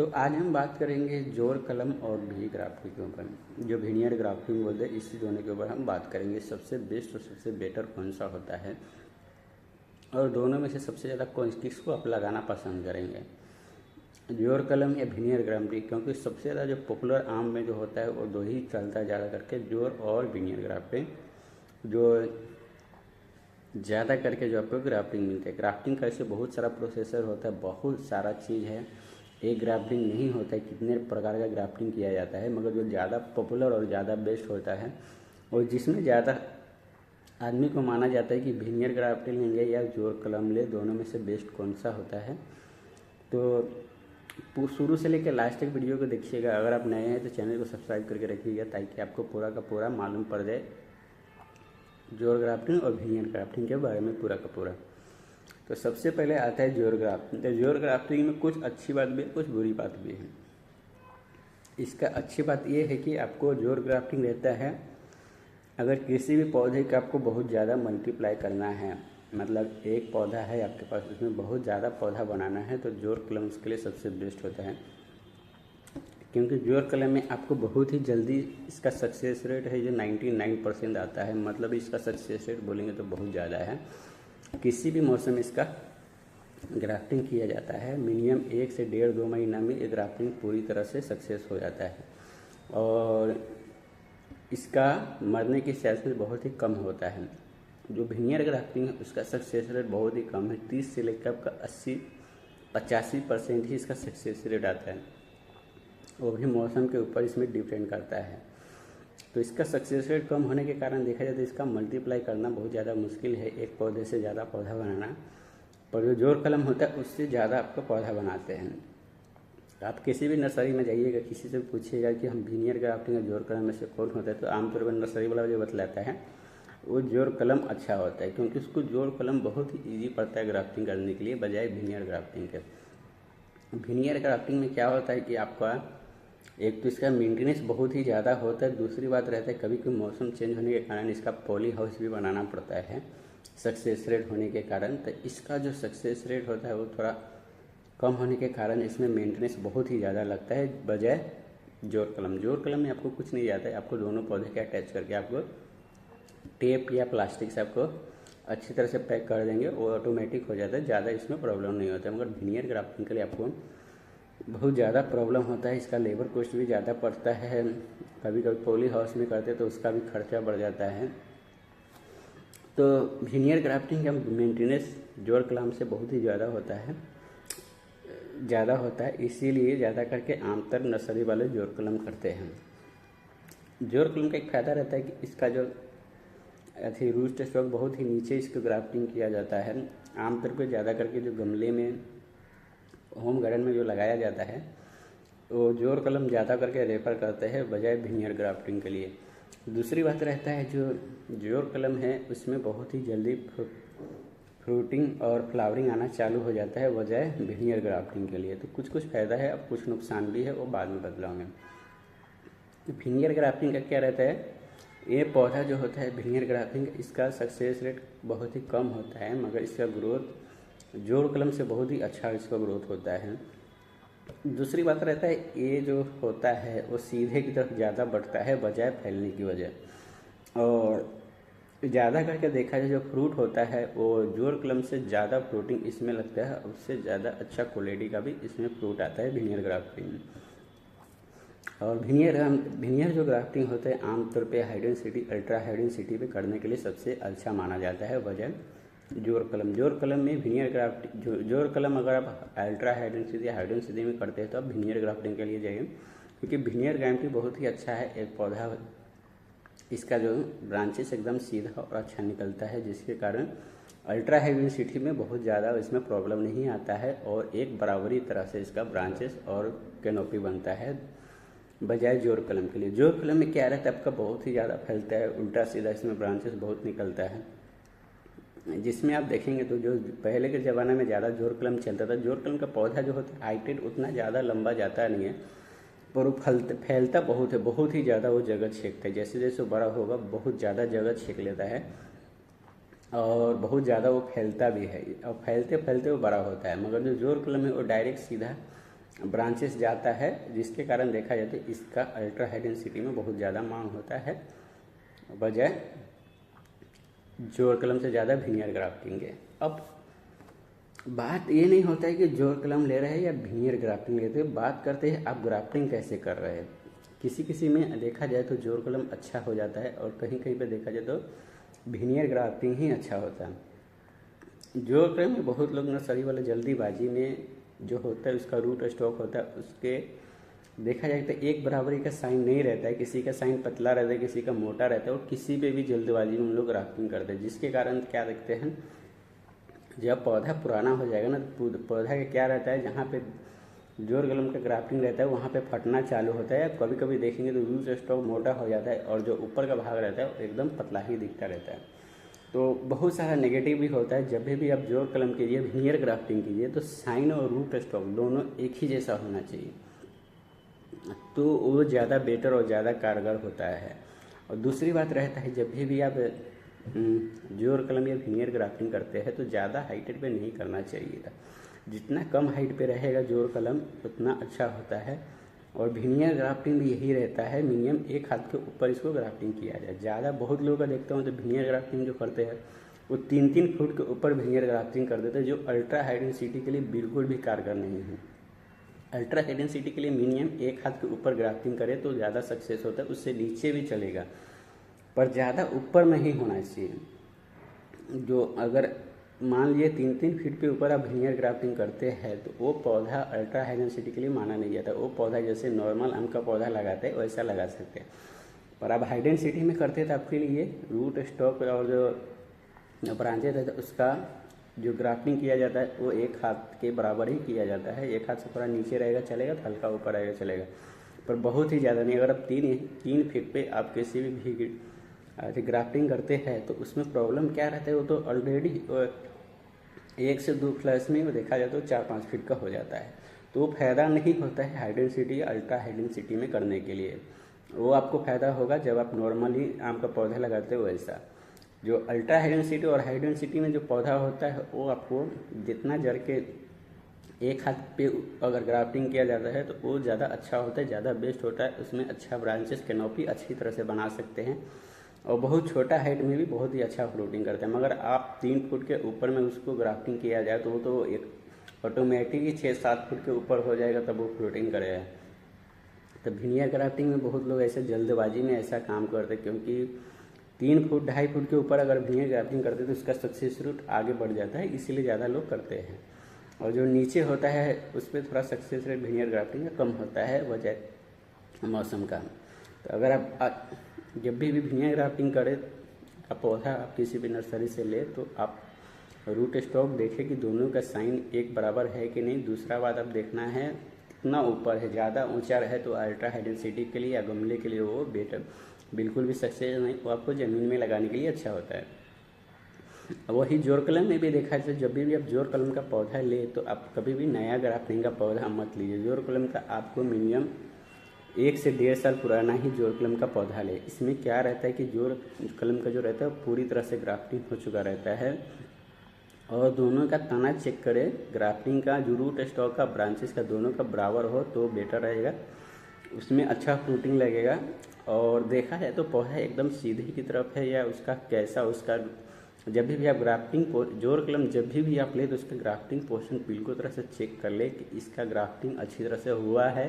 तो आज हम बात करेंगे जोर कलम और भी ग्राफ्टिंग के ऊपर, जो वीनियर ग्राफ्टिंग बोलते हैं, इस दोनों के ऊपर हम बात करेंगे। सबसे बेस्ट और सबसे बेटर कौन सा होता है और दोनों में से सबसे ज़्यादा किसको आप लगाना पसंद करेंगे, जोर कलम या वीनियर ग्राफ्टिंग। क्योंकि सबसे ज़्यादा जो पॉपुलर आम में जो होता है वो दो ही चलता है ज़्यादा करके, जोर और वीनियर ग्राफ्टिंग। जो ज़्यादा करके जो आपको ग्राफ्टिंग मिलते हैं, ग्राफ्टिंग का ऐसे बहुत सारा प्रोसेसर होता है, बहुत सारा चीज़ है। एक ग्राफ्टिंग नहीं होता है, कितने प्रकार का ग्राफ्टिंग किया जाता है। मगर जो ज़्यादा पॉपुलर और ज़्यादा बेस्ट होता है और जिसमें ज़्यादा आदमी को माना जाता है कि वीनियर ग्राफ्टिंग लेंगे या जोर कलम ले, दोनों में से बेस्ट कौन सा होता है। तो शुरू से लेकर लास्ट तक वीडियो को देखिएगा। अगर आप नए हैं तो चैनल को सब्सक्राइब करके रखिएगा ताकि आपको पूरा का पूरा मालूम पड़ जाए जोर ग्राफ्टिंग और वीनियर ग्राफ्टिंग के बारे में पूरा का पूरा। तो सबसे पहले आता है जोर ग्राफ्टिंग। तो जोर ग्राफ्टिंग में कुछ अच्छी बात भी है, कुछ बुरी बात भी है। इसका अच्छी बात यह है कि आपको जोर ग्राफ्टिंग रहता है, अगर किसी भी पौधे का आपको बहुत ज़्यादा मल्टीप्लाई करना है, मतलब एक पौधा है आपके पास, उसमें बहुत ज़्यादा पौधा बनाना है, तो जोर कलम उसके लिए सबसे बेस्ट होता है। क्योंकि जोर कलम में आपको बहुत ही जल्दी इसका सक्सेस रेट है जो 99% आता है। मतलब इसका सक्सेस रेट बोलेंगे तो बहुत ज़्यादा है। किसी भी मौसम में इसका ग्राफ्टिंग किया जाता है, मिनिमम 1 से 1.5-2 महीना में ये ग्राफ्टिंग पूरी तरह से सक्सेस हो जाता है। और इसका मरने की चांसेस बहुत ही कम होता है। जो वीनियर ग्राफ्टिंग है उसका सक्सेस रेट बहुत ही कम है, 30 से लेकर आपका 80-85% ही इसका सक्सेस रेट आता है। वो भी मौसम के ऊपर इसमें डिपेंड करता है। तो इसका सक्सेस रेट कम होने के कारण देखा जाए तो इसका मल्टीप्लाई करना बहुत ज़्यादा मुश्किल है, एक पौधे से ज़्यादा पौधा बनाना। पर जो जोर कलम होता है उससे ज़्यादा आपका पौधा बनाते हैं। आप किसी भी नर्सरी में जाइएगा, किसी से पूछिएगा कि हम वीनियर ग्राफ्टिंग और जोर कलम में से कौन होता है, तो आमतौर पर नर्सरी वाला जो बतलाता है वो जोर कलम अच्छा होता है। क्योंकि उसको जोर कलम बहुत ही ईजी पड़ता है ग्राफ्टिंग करने के लिए, बजाय वीनियर ग्राफ्टिंग के। वीनियर ग्राफ्टिंग में क्या होता है कि आपका एक तो इसका मेंटेनेंस बहुत ही ज़्यादा होता है, दूसरी बात रहता है कभी कभी मौसम चेंज होने के कारण इसका पॉली हाउस भी बनाना पड़ता है सक्सेस रेट होने के कारण। तो इसका जो सक्सेस रेट होता है वो थोड़ा कम होने के कारण इसमें मेंटेनेंस बहुत ही ज़्यादा लगता है, बजाय जोर कलम। जोर कलम में आपको कुछ नहीं जाता है, आपको दोनों पौधे के अटैच करके आपको टेप या प्लास्टिक से आपको अच्छी तरह से पैक कर देंगे, वो ऑटोमेटिक हो जाता है, ज़्यादा इसमें प्रॉब्लम नहीं होता है। मगर वीनियर ग्राफ्टिंग के लिए आपको बहुत ज़्यादा प्रॉब्लम होता है, इसका लेबर कॉस्ट भी ज़्यादा पड़ता है। कभी कभी पॉली हाउस में करते तो उसका भी खर्चा बढ़ जाता है। तो वीनियर ग्राफ्टिंग का मेंटेनेंस जोर कलम से बहुत ही ज़्यादा होता है, इसीलिए ज़्यादा करके आमतौर नर्सरी वाले जोर कलम करते हैं। जोर कलम का एक फ़ायदा रहता है कि इसका जो रूट स्टॉक बहुत ही नीचे इसको ग्राफ्टिंग किया जाता है। आमतौर पर ज़्यादा करके जो गमले में होम गार्डन में जो लगाया जाता है वो जोर कलम ज़्यादा करके रेफर करते हैं बजाय वीनियर ग्राफ्टिंग के लिए। दूसरी बात रहता है जो जोर कलम है उसमें बहुत ही जल्दी फ्रूटिंग और फ्लावरिंग आना चालू हो जाता है बजाय वीनियर ग्राफ्टिंग के लिए। तो कुछ फ़ायदा है और कुछ नुकसान भी है, वो बाद में बतलाऊँगे। वीनियर ग्राफ्टिंग का क्या रहता है, ये पौधा जो होता है वीनियर ग्राफ्टिंग, इसका सक्सेस रेट बहुत ही कम होता है, मगर इसका ग्रोथ जोर कलम से बहुत ही अच्छा इसका ग्रोथ होता है। दूसरी बात रहता है ये जो होता है वो सीधे की तरफ ज़्यादा बढ़ता है बजाय फैलने की वजह। और ज़्यादा करके देखा जाए जो फ्रूट होता है वो जोर कलम से ज़्यादा फ्रूटिंग इसमें लगता है, उससे ज़्यादा अच्छा क्वालिटी का भी इसमें फ्रूट आता है वीनियर ग्राफ्टिंग में। और वीनियर जो ग्राफ्टिंग होता है आमतौर पे high density, ultra high density पे करने के लिए सबसे अच्छा माना जाता है बजाय जोर कलम। जोर कलम में वीनियर ग्राफ्टिंग, जोर कलम अगर आप अल्ट्रा हाई डेंसिटी में करते हैं तो आप वीनियर ग्राफ्टिंग के लिए जाइए, क्योंकि वीनियर ग्राफ्टिंग बहुत ही अच्छा है। एक पौधा इसका जो ब्रांचेस एकदम सीधा और अच्छा निकलता है, जिसके कारण अल्ट्रा हाई डेंसिटी में बहुत ज़्यादा इसमें प्रॉब्लम नहीं आता है और एक बराबरी तरह से इसका ब्रांचेस और कैनोपी बनता है बजाय जोर कलम के लिए। जोर कलम में क्या रहता है आपका बहुत ही ज़्यादा फैलता है, उल्टा सीधा इसमें ब्रांचेस बहुत निकलता है, जिसमें आप देखेंगे तो जो पहले के ज़माने में ज़्यादा जोर कलम चलता था, जोर कलम का पौधा जो होता है हाइटेड उतना ज़्यादा लंबा जाता नहीं है, पर वो फैलता बहुत है, बहुत ही ज़्यादा वो जगह छेकता है। जैसे जैसे बड़ा होगा बहुत ज़्यादा जगह छेक लेता है और बहुत ज़्यादा वो फैलता भी है और फैलते फैलते वो बड़ा होता है। मगर जो जोर कलम है वो डायरेक्ट सीधा ब्रांचेस जाता है, जिसके कारण देखा जाए तो इसका अल्ट्रा हाई डेंसिटी में बहुत ज़्यादा मांग होता है बजाय जोड़ कलम से ज़्यादा विनियर ग्राफ्टिंग है। अब बात ये नहीं होता है कि जोड़ कलम ले रहे हैं या विनियर ग्राफ्टिंग लेते हैं, बात करते हैं आप ग्राफ्टिंग कैसे कर रहे हैं। किसी किसी में देखा जाए तो जोड़ कलम अच्छा हो जाता है और कहीं कहीं पे देखा जाए तो विनियर ग्राफ्टिंग ही अच्छा होता है। जोड़ कलम में बहुत लोग नर्सरी वाले जल्दीबाजी में जो होता है उसका रूट स्टॉक होता है, उसके देखा जाए तो एक बराबरी का साइन नहीं रहता है, किसी का साइन पतला रहता है, किसी का मोटा रहता है और किसी पे भी जल्दबाजी में हम लोग ग्राफ्टिंग करते हैं, जिसके कारण क्या देखते हैं जब पौधा पुराना हो जाएगा ना तो पौधा का क्या रहता है, जहाँ पे जोड़ कलम का ग्राफ्टिंग रहता है वहाँ पे फटना चालू होता है। कभी कभी देखेंगे तो रूट स्टॉक मोटा हो जाता है और जो ऊपर का भाग रहता है वो एकदम पतला ही दिखता रहता है। तो बहुत सारा नेगेटिव भी होता है। जब भी आप जोड़ कलम कीजिए, विनियर ग्राफ्टिंग कीजिए तो साइन और रूट स्टॉक दोनों एक ही जैसा होना चाहिए, तो वो ज़्यादा बेटर और ज़्यादा कारगर होता है। और दूसरी बात रहता है जब भी आप जोड़ कलम या विनियर ग्राफ्टिंग करते हैं तो ज़्यादा हाइट पे नहीं करना चाहिए था। जितना कम हाइट पे रहेगा जोड़ कलम उतना अच्छा होता है। और विनियर ग्राफ्टिंग भी यही रहता है, मिनिमम एक हाथ के ऊपर इसको ग्राफ्टिंग किया जाए। ज़्यादा बहुत लोगों का देखता हूँ तो विनियर ग्राफ्टिंग जो करते हैं वो 3-3 फुट के ऊपर विनियर ग्राफ्टिंग कर देते हैं, जो अल्ट्रा हाई डेंसिटी के लिए बिल्कुल भी कारगर नहीं है। अल्ट्रा हाई डेंसिटी के लिए मिनिमम एक हाथ के ऊपर ग्राफ्टिंग करे तो ज़्यादा सक्सेस होता है, उससे नीचे भी चलेगा पर ज़्यादा ऊपर नहीं होना चाहिए। जो अगर मान लिए 3-3 फीट पे ऊपर आप विनियर ग्राफ्टिंग करते हैं तो वो पौधा अल्ट्रा हाई डेंसिटी के लिए माना नहीं जाता। वो पौधा जैसे नॉर्मल आम का पौधा लगाते हैं वैसा लगा सकते हैं, पर आप हाई डेंसिटी में करते हैं तो आपके लिए रूट स्टॉक और जो ब्रांचेज है उसका जो ग्राफ्टिंग किया जाता है वो एक हाथ के बराबर ही किया जाता है। एक हाथ से थोड़ा नीचे रहेगा चलेगा तो हल्का ऊपर रहेगा चलेगा, पर बहुत ही ज़्यादा नहीं। अगर आप 3 फीट पे आप किसी भी ग्राफ्टिंग करते हैं तो उसमें प्रॉब्लम क्या रहता है, वो तो ऑलरेडी 1 से 2 फ्लैश में देखा जाए तो 4-5 फीट का हो जाता है, तो वो फ़ायदा नहीं होता है हाई डेंसिटी या अल्ट्रा हाई डेंसिटी में करने के लिए। वो आपको फ़ायदा होगा जब आप नॉर्मली आम का पौधा लगाते हो वैसा। जो अल्ट्रा हाई डेंसिटी और हाई डेंसिटी में जो पौधा होता है वो आपको जितना जड़ के एक हाथ पे अगर ग्राफ्टिंग किया जाता है तो वो ज़्यादा अच्छा होता है, ज़्यादा बेस्ट होता है। उसमें अच्छा ब्रांचेस कैनोपी अच्छी तरह से बना सकते हैं और बहुत छोटा हाइट में भी बहुत ही अच्छा फ्लोटिंग करते हैं। मगर आप 3 फुट के ऊपर में उसको ग्राफ्टिंग किया जाए तो वो तो एक ऑटोमेटिक ही 6-7 फुट के ऊपर हो जाएगा तब वो फ्लोटिंग करेगा। तो विनियर ग्राफ्टिंग में बहुत लोग ऐसे जल्दबाजी में ऐसा काम करते हैं, क्योंकि 3 फुट 2.5 फुट के ऊपर अगर विनियर ग्राफ्टिंग करते तो उसका सक्सेस रेट आगे बढ़ जाता है, इसीलिए ज़्यादा लोग करते हैं। और जो नीचे होता है उस पर थोड़ा सक्सेस रेट विनियर ग्राफ्टिंग का कम होता है वजह मौसम का। तो अगर आप जब भी विनियर ग्राफ्टिंग करें आप पौधा आप किसी भी नर्सरी से ले तो आप रूट स्टॉक देखें कि दोनों का साइन एक बराबर है कि नहीं। दूसरा बात आप देखना है कितना ऊपर है, ज़्यादा ऊंचा रहे तो अल्ट्रा हाई डेंसिटी के लिए या गमले के लिए वो बेटर बिल्कुल भी सक्सेस नहीं, वो आपको ज़मीन में लगाने के लिए अच्छा होता है। वही जोड़ कलम में भी देखा जाए जब भी आप जोड़ कलम का पौधा ले तो आप कभी भी नया ग्राफ्टिंग का पौधा मत लीजिए। जोड़ कलम का आपको मिनिमम 1 से 1.5 साल पुराना ही जोड़ कलम का पौधा ले। इसमें क्या रहता है कि जोड़ कलम का जो रहता है वो पूरी तरह से ग्राफ्टिंग हो चुका रहता है और दोनों का तना चेक करें। ग्राफ्टिंग का जो रूट स्टॉक का ब्रांचेस का दोनों का बराबर हो तो बेटर रहेगा, उसमें अच्छा फ्रूटिंग लगेगा। और देखा जाए तो पौधा एकदम सीधे की तरफ है या उसका कैसा उसका जब भी आप ग्राफ्टिंग जोड़ कलम जब भी आप ले तो उसका ग्राफ्टिंग पोर्शन बिल्कुल तरह से चेक कर ले कि इसका ग्राफ्टिंग अच्छी तरह से हुआ है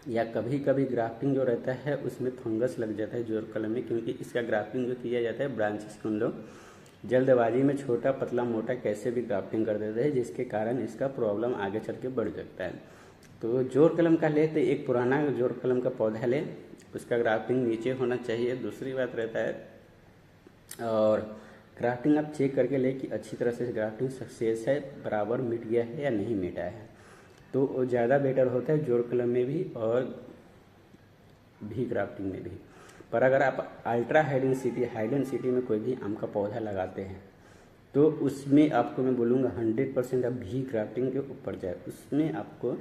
या कभी कभी ग्राफ्टिंग जो रहता है उसमें फंगस लग जाता है जोड़ कलम में, क्योंकि इसका ग्राफ्टिंग जो किया जाता है ब्रांचेस को हम लोग जल्दबाजी में छोटा पतला मोटा कैसे भी ग्राफ्टिंग कर देते हैं, जिसके कारण इसका प्रॉब्लम आगे चल के बढ़ सकता है। तो जोड़ कलम का ले तो एक पुराना जोड़ कलम का पौधा ले, उसका ग्राफ्टिंग नीचे होना चाहिए। दूसरी बात रहता है और ग्राफ्टिंग आप चेक करके ले कि अच्छी तरह से ग्राफ्टिंग सक्सेस है, बराबर मिट गया है या नहीं मिटा है, तो वो ज़्यादा बेटर होता है जोड़ कलम में भी और भी ग्राफ्टिंग में भी। पर अगर आप अल्ट्रा हाई डेंसिटी में कोई भी आम का पौधा लगाते हैं तो उसमें आपको मैं बोलूँगा 100% आप भी ग्राफ्टिंग के ऊपर जाए, उसमें आपको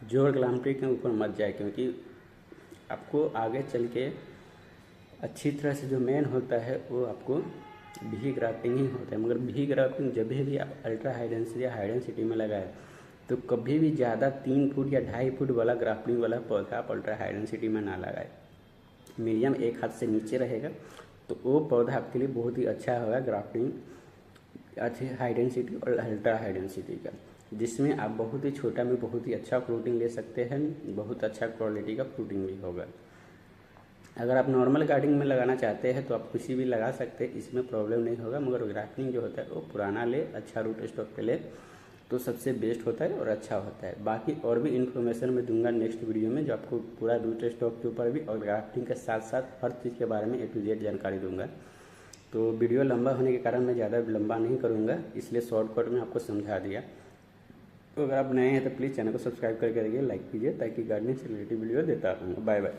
जोड़ ग्राफ्टिंग के ऊपर मत जाए, क्योंकि आपको आगे चल के अच्छी तरह से जो मेन होता है वो आपको भी ग्राफ्टिंग ही होता है। मगर भी ग्राफ्टिंग जब भी आप अल्ट्रा हाई डेंसिटी या हाई डेंसिटी में लगाए तो कभी भी ज़्यादा 3 फुट या 2.5 फुट वाला ग्राफ्टिंग वाला पौधा आप अल्ट्रा हाई डेंसिटी में ना लगाए। मीडियम 1 हाथ से नीचे रहेगा तो वो पौधा आपके लिए बहुत ही अच्छा होगा ग्राफ्टिंग अच्छी हाई डेंसिटी और अल्ट्रा हाई डेंसिटी का, जिसमें आप बहुत ही छोटा में बहुत ही अच्छा फ्रूटिंग ले सकते हैं, बहुत अच्छा क्वालिटी का फ्रूटिंग भी होगा। अगर आप नॉर्मल गार्डनिंग में लगाना चाहते हैं तो आप किसी भी लगा सकते हैं, इसमें प्रॉब्लम नहीं होगा, मगर ग्राफ्टिंग जो होता है वो पुराना ले, अच्छा रूट स्टॉक पे ले तो सबसे बेस्ट होता है और अच्छा होता है। बाकी और भी इन्फॉर्मेशन मैं दूंगा नेक्स्ट वीडियो में, जो आपको पूरा रूट स्टॉक के ऊपर भी और ग्राफ्टिंग के साथ साथ हर चीज़ के बारे में A to Z जानकारी दूंगा। तो वीडियो लंबा होने के कारण मैं ज़्यादा लंबा नहीं करूँगा, इसलिए शॉर्टकट में आपको समझा दिया। तो अगर आप नए हैं तो प्लीज़ चैनल को सब्सक्राइब करके रखिए, लाइक कीजिए, ताकि गार्डनिंग से रिलेटेड वीडियो देता रहूँगा। Bye bye.